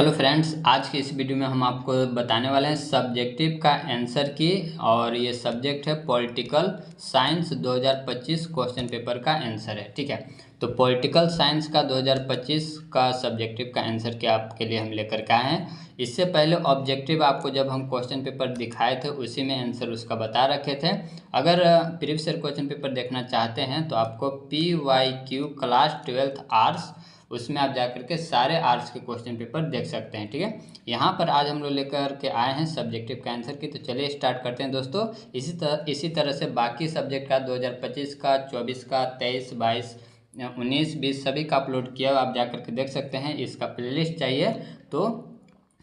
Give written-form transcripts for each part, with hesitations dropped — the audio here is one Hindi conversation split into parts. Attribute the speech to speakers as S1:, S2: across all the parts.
S1: हेलो फ्रेंड्स, आज की इस वीडियो में हम आपको बताने वाले हैं सब्जेक्टिव का आंसर की। और ये सब्जेक्ट है पॉलिटिकल साइंस 2025 क्वेश्चन पेपर का आंसर है। ठीक है, तो पॉलिटिकल साइंस का 2025 का सब्जेक्टिव का आंसर क्या आपके लिए हम लेकर के आए हैं। इससे पहले ऑब्जेक्टिव आपको जब हम क्वेश्चन पेपर दिखाए थे उसी में आंसर उसका बता रखे थे। अगर प्रीवियस ईयर क्वेश्चन पेपर देखना चाहते हैं तो आपको PYQ क्लास 12th आर्ट्स, उसमें आप जाकर के सारे आर्ट्स के क्वेश्चन पेपर देख सकते हैं। ठीक है, यहाँ पर आज हम लोग लेकर के आए हैं सब्जेक्टिव का आंसर की। तो चलिए स्टार्ट करते हैं दोस्तों। इसी तरह से बाकी सब्जेक्ट का 2025 का, 24 का, 23, 22, 19, 20 सभी का अपलोड किया हुआ आप जाकर के देख सकते हैं। इसका प्लेलिस्ट चाहिए तो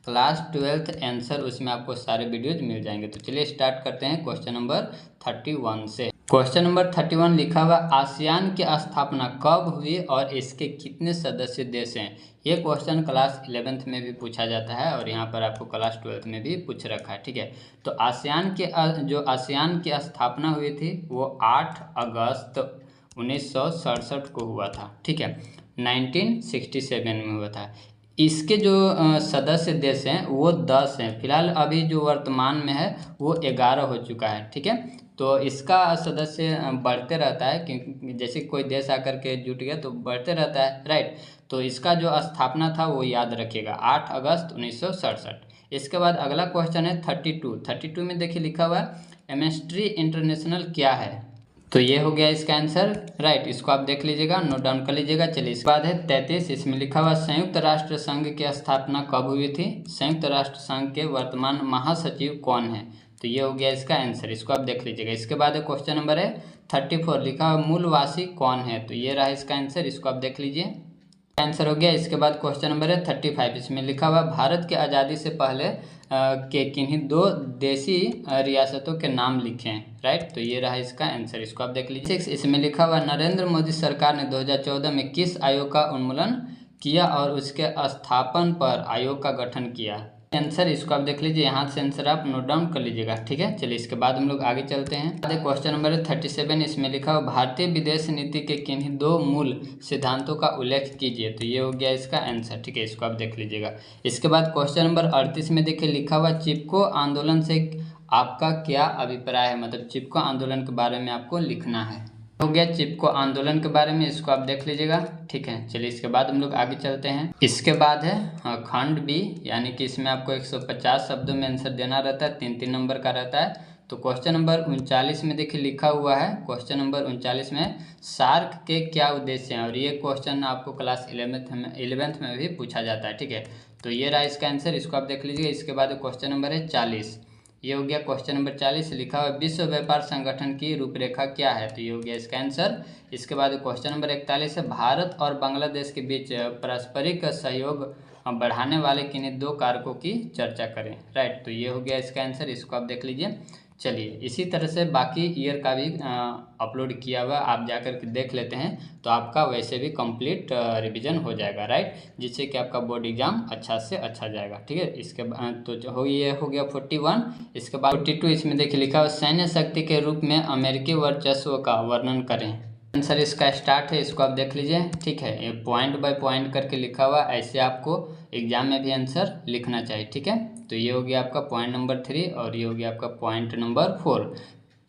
S1: क्लास 12th आंसर, उसमें आपको सारे वीडियोज मिल जाएंगे। तो चलिए स्टार्ट करते हैं क्वेश्चन नंबर 31 से। क्वेश्चन नंबर 31 लिखा हुआ, आसियान की स्थापना कब हुई और इसके कितने सदस्य देश हैं। ये क्वेश्चन क्लास 11th में भी पूछा जाता है और यहाँ पर आपको क्लास 12th में भी पूछ रखा है। ठीक है, तो आसियान की स्थापना हुई थी वो 8 अगस्त 1967 को हुआ था। ठीक है, 1967 में हुआ था। इसके जो सदस्य देश हैं वो 10 हैं। फिलहाल अभी जो वर्तमान में है वो 11 हो चुका है। ठीक है, तो इसका सदस्य बढ़ते रहता है क्योंकि जैसे कोई देश आकर के जुट गया तो बढ़ते रहता है, राइट। तो इसका जो स्थापना था वो याद रखिएगा, 8 अगस्त 1967। इसके बाद अगला क्वेश्चन है 32 में देखिए लिखा हुआ है, एम्नेस्टी इंटरनेशनल क्या है। तो ये हो गया इसका आंसर, राइट। इसको आप देख लीजिएगा, नोट डाउन कर लीजिएगा। चलिए इसके बाद है 33, इसमें लिखा हुआ संयुक्त राष्ट्र संघ की स्थापना कब हुई थी। संयुक्त राष्ट्र संघ के वर्तमान महासचिव कौन है। तो ये हो गया इसका आंसर, इसको आप देख लीजिएगा। इसके बाद है क्वेश्चन नंबर है 34, लिखा हुआ मूलवासी कौन है। तो ये रहा इसका आंसर, इसको आप देख लीजिए, आंसर हो गया। इसके बाद क्वेश्चन नंबर है 35, इसमें लिखा हुआ भारत की आज़ादी से पहले के किन्हीं 2 देशी रियासतों के नाम लिखे हैं, राइट। तो ये रहा इसका आंसर, इसको आप देख लीजिए। इसमें लिखा हुआ नरेंद्र मोदी सरकार ने 2014 में किस आयोग का उन्मूलन किया और उसके स्थापन पर आयोग का गठन किया। आंसर इसको आप देख लीजिए, यहाँ से आंसर आप नोट डाउन कर लीजिएगा। ठीक है, चलिए इसके बाद हम लोग आगे चलते हैं। क्वेश्चन नंबर 37, इसमें लिखा हुआ भारतीय विदेश नीति के किन्हीं 2 मूल सिद्धांतों का उल्लेख कीजिए। तो ये हो गया इसका आंसर। ठीक है, इसको आप देख लीजिएगा। इसके बाद क्वेश्चन नंबर 38 में देखिए लिखा हुआ चिपको आंदोलन से आपका क्या अभिप्राय है। मतलब चिपको आंदोलन के बारे में आपको लिखना है। हो गया चिपको आंदोलन के बारे में, इसको आप देख लीजिएगा। ठीक है, चलिए इसके बाद हम लोग आगे चलते हैं। इसके बाद है खंड बी, यानी कि इसमें आपको 150 शब्दों में आंसर देना रहता है, 3-3 नंबर का रहता है। तो क्वेश्चन नंबर 39 में देखिए लिखा हुआ है, क्वेश्चन नंबर 39 में सार्क के क्या उद्देश्य हैं। और ये क्वेश्चन आपको क्लास 11th में भी पूछा जाता है। ठीक है, तो ये रहा इसका आंसर, इसको आप देख लीजिए। इसके बाद क्वेश्चन नंबर है 40, ये हो गया क्वेश्चन नंबर 40, लिखा हुआ विश्व व्यापार संगठन की रूपरेखा क्या है। तो ये हो गया इसका आंसर। इसके बाद क्वेश्चन नंबर 41 है, भारत और बांग्लादेश के बीच पारस्परिक सहयोग बढ़ाने वाले किन्हीं 2 कारकों की चर्चा करें, राइट। तो ये हो गया इसका आंसर, इसको आप देख लीजिए। चलिए इसी तरह से बाकी ईयर का भी अपलोड किया हुआ आप जाकर के देख लेते हैं तो आपका वैसे भी कंप्लीट रिवीजन हो जाएगा, राइट, जिससे कि आपका बोर्ड एग्जाम अच्छा से अच्छा जाएगा। ठीक है, इसके बाद तो ये हो गया 41। इसके बाद 42, इसमें देखिए लिखा हुआ सैन्य शक्ति के रूप में अमेरिकी वर्चस्व का वर्णन करें। आंसर इसका स्टार्ट है, इसको आप देख लीजिए। ठीक है, ये पॉइंट बाय पॉइंट करके लिखा हुआ, ऐसे आपको एग्जाम में भी आंसर लिखना चाहिए। ठीक है, तो ये हो गया आपका पॉइंट नंबर 3 और ये हो गया आपका पॉइंट नंबर 4।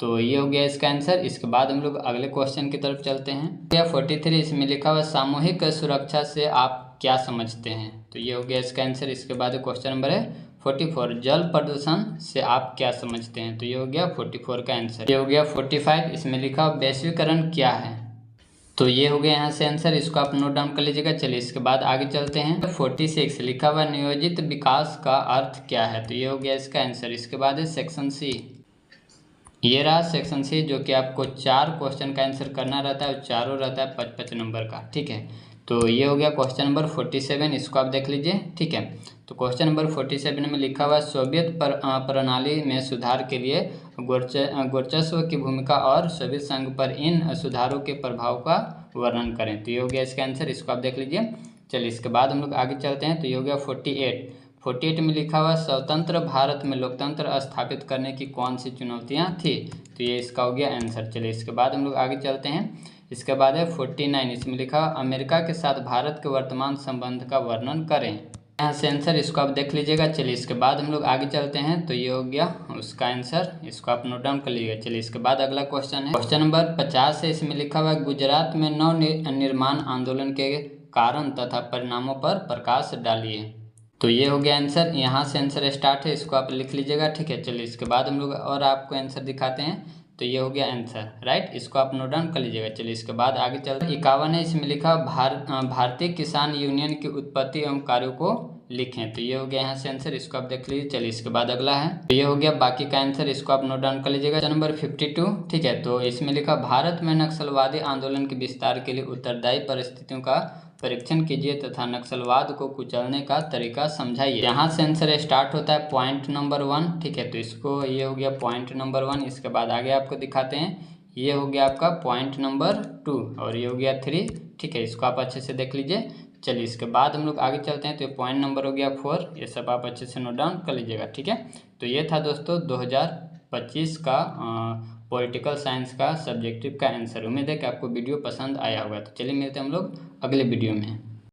S1: तो ये हो गया इसका आंसर। इसके बाद हम लोग अगले क्वेश्चन की तरफ चलते हैं। 43, इसमें लिखा हुआ सामूहिक सुरक्षा से आप क्या समझते हैं। तो ये हो गया इसका आंसर। इसके बाद क्वेश्चन नंबर है 44, जल प्रदूषण से आप क्या समझते हैं। तो ये हो गया 44 का आंसर। ये हो गया 45, इसमें लिखा हुआ वैश्वीकरण क्या है। तो ये हो गया यहाँ से आंसर, इसको आप नोट डाउन कर लीजिएगा। चलिए इसके बाद आगे चलते हैं। 46, लिखा हुआ नियोजित विकास का अर्थ क्या है। तो ये हो गया इसका आंसर। इसके बाद है सेक्शन सी, ये रहा सेक्शन सी, जो कि आपको 4 क्वेश्चन का आंसर करना रहता है और चारों रहता है 55 नंबर का। ठीक है, तो ये हो गया क्वेश्चन नंबर 47, इसको आप देख लीजिए। ठीक है, तो क्वेश्चन नंबर 47 में लिखा हुआ सोवियत प्रणाली में सुधार के लिए वर्चस्व की भूमिका और सोवियत संघ पर इन सुधारों के प्रभाव का वर्णन करें। तो ये हो गया इसका आंसर, इसको आप देख लीजिए। चलिए इसके बाद हम लोग आगे चलते हैं। तो ये हो गया 48 में लिखा हुआ स्वतंत्र भारत में लोकतंत्र स्थापित करने की कौन सी चुनौतियाँ थी। तो ये इसका हो गया आंसर। चलिए इसके बाद हम लोग आगे चलते हैं। इसके बाद है 49, इसमें लिखा अमेरिका के साथ भारत के वर्तमान संबंध का वर्णन करें। यहाँ से आंसर, इसको आप देख लीजिएगा। चलिए इसके बाद हम लोग आगे चलते हैं। तो ये हो गया उसका आंसर, इसको आप नोट डाउन कर लीजिएगा। चलिए इसके बाद अगला क्वेश्चन है, क्वेश्चन नंबर 50 है। इसमें लिखा हुआ है गुजरात में नव निर्माण आंदोलन के कारण तथा परिणामों पर प्रकाश डालिए। तो ये हो गया आंसर, यहाँ से आंसर स्टार्ट है, इसको आप लिख लीजिएगा, ठीक है। चलिए इसके बाद हम लोग और आपको आंसर दिखाते हैं। तो ये हो गया आंसर, राइट, इसको आप नोट डाउन कर लीजिएगा। चलिए इसके बाद आगे चलते हैं। 51 है, इसमें लिखा भारतीय किसान यूनियन की उत्पत्ति एवं कार्यों को लिखें। तो ये हो गया यहाँ से आंसर, इसको आप देख लीजिए। चलिए इसके बाद अगला है, तो ये हो गया बाकी का आंसर, इसको आप नोट डाउन कर लीजिएगा। नंबर 52, ठीक है। तो इसमें लिखा भारत में नक्सलवादी आंदोलन के विस्तार के लिए उत्तरदायी परिस्थितियों का परीक्षण कीजिए तथा नक्सलवाद को कुचलने का तरीका समझाइए। यहाँ से आंसर स्टार्ट होता है पॉइंट नंबर 1, ठीक है। तो इसको, ये हो गया पॉइंट नंबर 1। इसके बाद आगे आपको दिखाते हैं, ये हो गया आपका पॉइंट नंबर 2 और ये हो गया 3, ठीक है। इसको आप अच्छे से देख लीजिए। चलिए इसके बाद हम लोग आगे चलते हैं। तो ये पॉइंट नंबर हो गया 4, ये सब आप अच्छे से नोट डाउन कर लीजिएगा, ठीक है। तो ये था दोस्तों 2025 का पॉलिटिकल साइंस का सब्जेक्टिव का आंसर। उम्मीद है कि आपको वीडियो पसंद आया होगा। तो चलिए मिलते हैं हम लोग अगले वीडियो में।